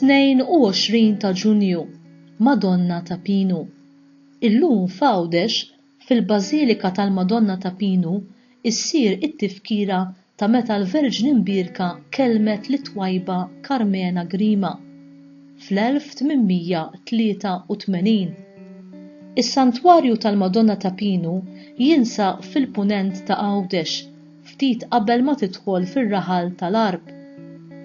22 ta' Ġunju, Madonna ta' Pinu. Illum f'Għawdex, fil-Bażilika tal-Madonna ta' Pinu, issir it-tifkira ta' meta l-Verġni Imbierka kellmet lit-twajba Carmena Grima fl-1883. Is-Santwarju tal-Madonna ta' Pinu jinsab fil-punent ta' Għawdex, ftit qabel ma tidħol fir-raħal tal-Arb.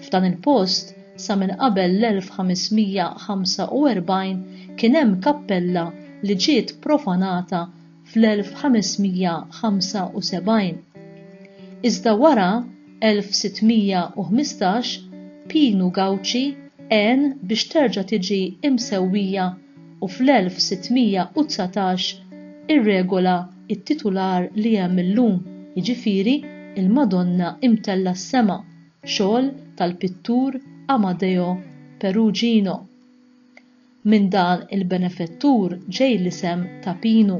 F'dan il-post sa minn qabel l-1545 kien hemm kappella li ġiet profanata fl-1575. Iżda wara 1615 Pinu Gauci għen biex terġa' tiġi imsewwija u fl-1619 irregola it-titular li hemm illum, jiġifieri il-Madonna imtella s-sema, xogħol tal-pittur Amadeo Perugino. Minn dan il-benefettur ġej l-isem ta' Pinu.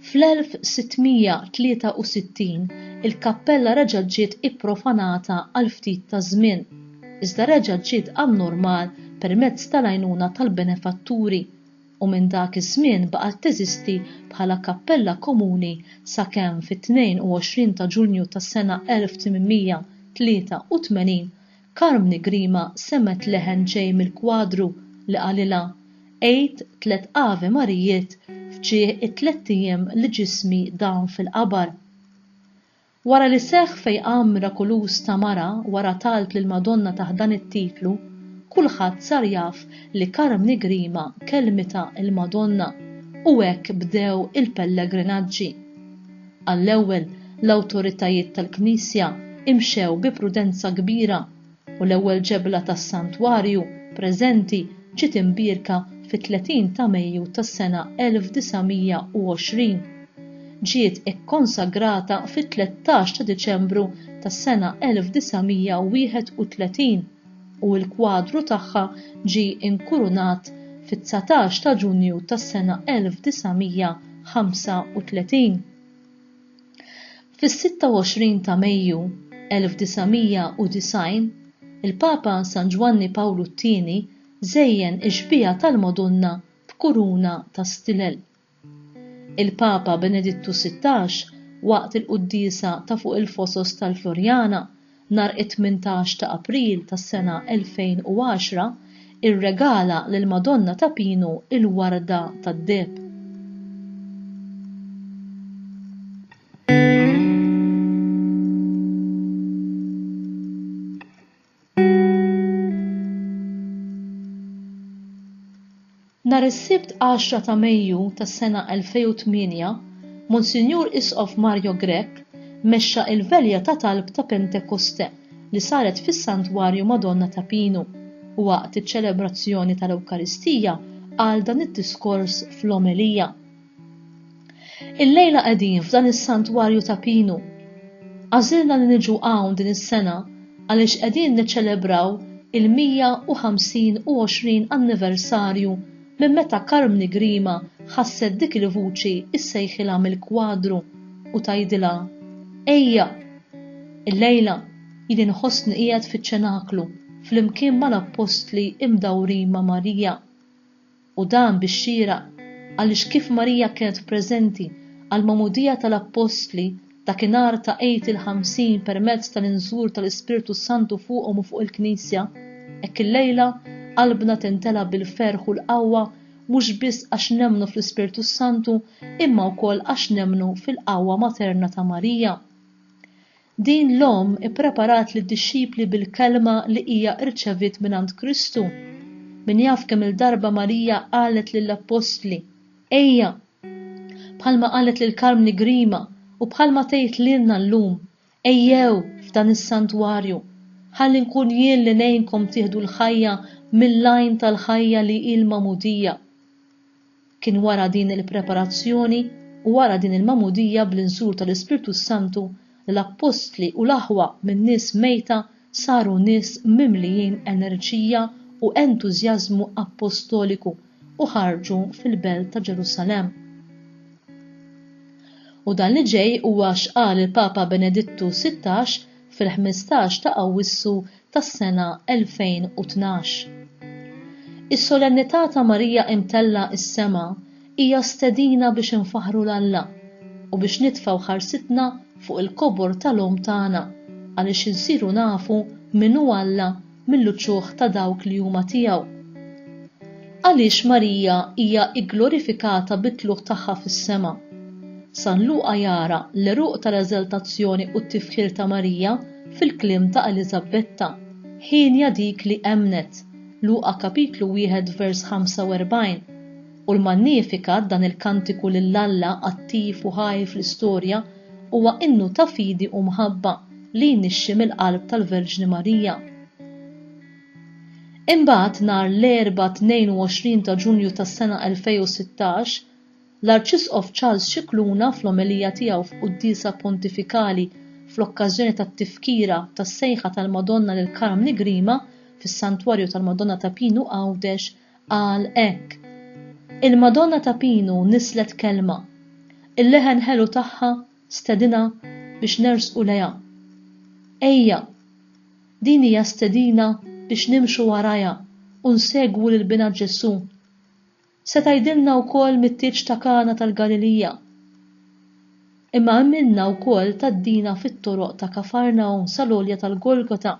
Fl-1663 il-kappella reġgħet ġiet ipprofanata għal ftit ta' żmien, iżda reġgħet ġiet għan-normal permezz tal-għajnuna tal-benefatturi u minn dak iż-żmien baqgħet teżisti bħala kappella komuni sakemm fit-22 ta' Ġunju tas-sena 1883 Carmena Grima semmet leħen ġej mill-kwadru li qalilha għid 3 Ave Marijiet fġieħ it-3 ijiem li ġismi dan fil-qabar. Wara li seħħ fejqan mirakulus ta' mara wara talb lill-Madonna taħt dan it-titlu, kulħadd sar jaf li Carmena Grima kellmita il-Madonna u hekk bdew il-pellegrinaġġi. Għall-ewwel l-awtoritajiet tal-Knisja imxew bi prudenza kbira u l-ewwel ġebla tas-santwarju preżenti ġiet imbierka fit-30 ta' Mejju tas-sena 1920. Ġiet ikkonsagrata fit-13 ta' Diċembru tas-sena 1931 u l-kwadru tagħha ġie inkurunat fit-19 ta' Ġunju tas-sena 1935. Fis-26 ta' Mejju 1990 il-Papa San Giovanni Paolo II żejjen ix-xbija tal-Madonna b'kuruna ta' stilel. Il-Papa Benedittu XVI waqt il-Qudiesa ta' fuq il-Fosos tal-Florjana nhar it-18 ta' April tas-sena 2010 irregala lill-Madonna ta' Pinu il-warda tad-deheb. Nhar is-Sibt 10 ta' Mejju tas-sena 2008, Monsinjur Isqof Mario Grech mexxa il-velja ta' talb ta' Pentekoste li saret fis-Santwarju Madonna ta' Pinu u waqt iċ-ċelebrazzjoni tal-Ewkaristija għal dan id-diskors fl-omelija. Il-lejla qegħdin f'dan is-Santwarju ta' Pinu. Għażilna li niġu hawn din is-sena għaliex qegħdin niċċelebraw il-125 anniversarju minn meta Carmena Grima ħasset dik il-vuċi issejħilha mill-kwadru u tgħidilha: Ejja, il-lejla jien inħossni qiegħed fiċ-ċenaklu flimkien mal-Apostli imdawrin ma' Marija. U dan bix-xieraq għaliex kif Marija kienet preżenti għal magħmudija tal-Apostli dakinhar ta' Għid il-50 permezz tal-inżur tal-Ispiritu Santu fuqhom u fuq il-Knisja, hekk il-lejla qalbna tintela bil-ferħ u l-qawwa mhux biss għax nemmnu fl-Ispiritu Santu imma wkoll għax nemmnu fil-qawwa materna ta' Marija. Din l-om ippreparat lid-dixxipli bil-kelma li hija rċevit mingħand Kristu. Min jaf kemm il-darba Marija qalet lill-Apostli: Ejja, bħalma qalet lil Carmena Grima u bħalma tgħid lilna llum: Ejjew f'dan is-santwarju, ħalli nkun jien li ngħinkom tieħdu l-ħajja mill-lajn tal-ħajja li il-magħmudija. Kien wara din il-preparazzjoni u wara din il-magħmudija bl-inżur tal-Ispiritu Santu l-Apostli u l-aħwa minn nies mejta saru nies mimlijin enerġija u entużjażmu apostoliku u ħarġu fil-belt ta' Ġerusalemm. U dan li ġej huwa x'qal il-Papa Benedittu XVI fil-15 ta' Awwissu tas-sena 2012. Is-solennità ta' Marija imtella is-sema hija stedina biex infaħru l-Alla u biex nitfgħu ħarsitna fuq il-kobor tal-Om tagħna għaliex insiru nafu min hu Alla mill-uċuħ ta' dawk li huma tiegħu. Għaliex Marija hija glorifikata bit-tluq tagħha fis-sema. San Luqa jara l-eruq tal-eżaltazzjoni u t-tifħir ta' Marija fil-kliem ta' Elisabetta, ħinja dik li emnet, Luqa kapitlu 1 vers 45, u l-Magnificat dan il-kantiku lill-Alla attiv u ħaj fl-istorja huwa innu ta' fidi u mħabba li jnixxi mill-qalb tal-Verġni Marija. Imbagħad nhar l-4 ta' Ġunju tas-sena 2016, l-Arċisqof Charles Scicluna fl-omelija tiegħu f'Qudiesa Pontifikali fl-okkażjoni tat-tifkira tas-sejħa tal-Madonna lil Karm Nigrima fis-Santwarju tal-Madonna ta' Pinu Għawdex qal hekk: Il-Madonna ta' Pinu nislet kelma, il-leħen ħelu tagħha stedina biex nersqu lejha. Ejja, din hija stedina biex nimxu warajha u nsegwu lil bina Ġesu. Se tgħidilna wkoll mit-tieġ ta' Kana tal-Galilija. Imma għamilna wkoll taddina fit-toroq ta' Kafarnaum sal-għolja tal-Golgota.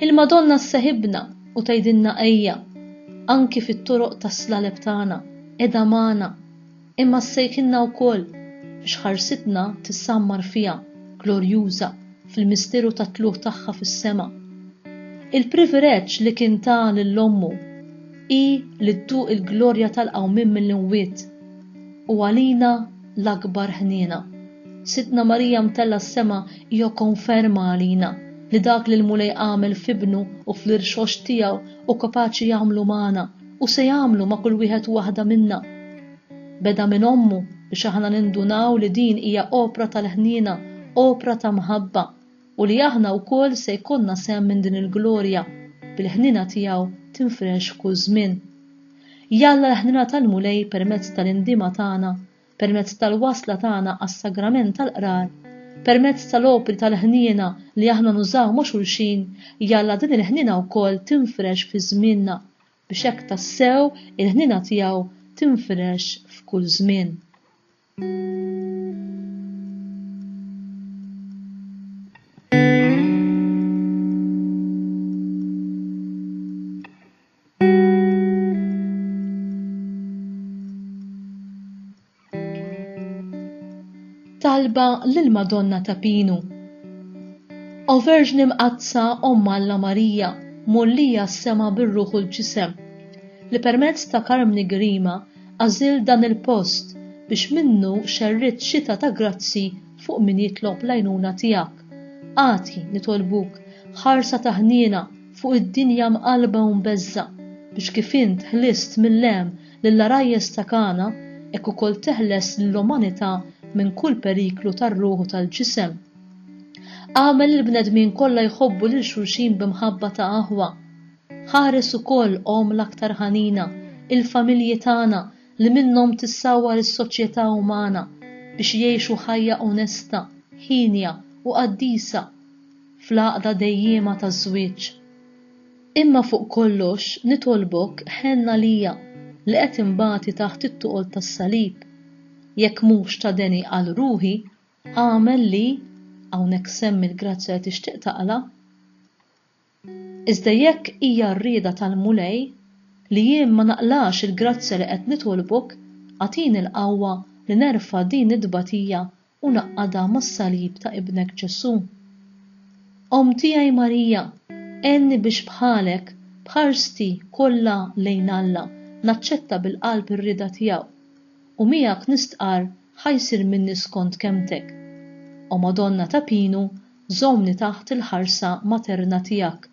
Il-Madonna sseħibna u tgħidilna ejja, anki fit-toroq tas-slaleb tagħna, qiegħda magħna, imma ssejħilna wkoll biex ħarsitna tissammar fiha, glorjuża, fil-misteru tat-tluq tagħha fis-sema. Il-privileġġ li kien ta' lill-ommu i li dduq il-glorja tal-qawmien mill-imwiet u għalina l-akbar ħniena. Sidna Marija mtella s-sema hija konferma għalina li dak li l-mulej għamel fibnu u fl-irxox tiegħu u kapaċi jagħmlu magħna u se jagħmlu ma' kull wieħed waħda minna. Beda minn ommu biex aħna nindunaw li din hija opra tal-ħniena, opra ta' mħabba u li aħna wkoll se jkollna sehem minn din il-glorja bil-ħniena tiegħu tinfresh f'kull żmien. Jalla l-ħniena tal-mulej permezz tal-indima tagħna, permezz tal-wasla tagħna għas-sagrament tal-qrar, permezz tal-opri tal-ħniena li aħna nużaw ma' xulxin, jalla din il-ħniena wkoll tinfresh fi żmienna biex hekk tassew il-ħniena tiegħu tinfresh f'kull żmien. Talba lill-Madonna ta' Pinu. O Verġni mqazza Omm Alla Marija, mollija s-sema bir-Ruħ u l-ġisem, li permezz ta' Karm Nigrima għażil dan il-post biex minnu xerrit xita ta' grazzi fuq min jitlob l-għajnuna tiegħek. Għati nitolbuk ħarsa ta' ħniena fuq id-dinja mqalba u mbeżza biex kif int ħlist mill-lem lill-arajjes ta' Kana hekk ukoll teħles lill-umanità minn kull periklu tar-ruħ u tal-ġisem. Għamel il-bnedmin kollha jħobbu lil xulxin b'imħabba ta' aħwa. Ħares ukoll Omm l-aktar ħanina, il-familji tagħna li minnhom tissawwar is-soċjetà umana biex jgħixu ħajja onesta, ħinja u qaddisa fl-għaqda dejjiema taż-żwieġ. Imma fuq kollox nitolbok ħenna lija li qed imbagħti taħt it-tuqol tas-salib. Jekk mhux ta' deni għal ruħi, għamel li hawnhekk semmi l-grazzja li tixtieq taqla. Iżda jekk hija rrieda tal-mulej li jien ma naqlax il-grazzja li qed nitolbok, għatini l-qawwa li nerfa' din id-dbatija u naqqada mas-salib ta' ibnek Ġesu. Omm tiegħi Marija, enni biex bħalek bħarsti kollha lejn Alla naċċetta bil-qalb ir-rida tiegħu. U miegħek nistqar ħajsir minni skont kemmtek. O Madonna ta' Pinu, żommni taħt il-ħarsa materna tiegħek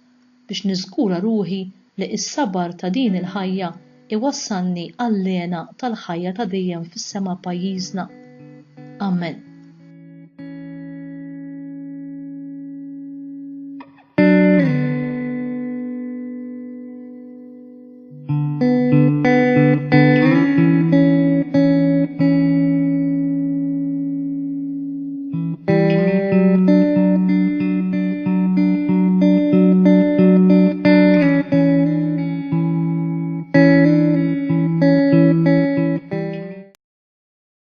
biex niżgura ruħi li s-sabar ta' din il-ħajja iwassalni għall-lena tal-ħajja ta' dejjem fis-sema pajjiżna. Amen.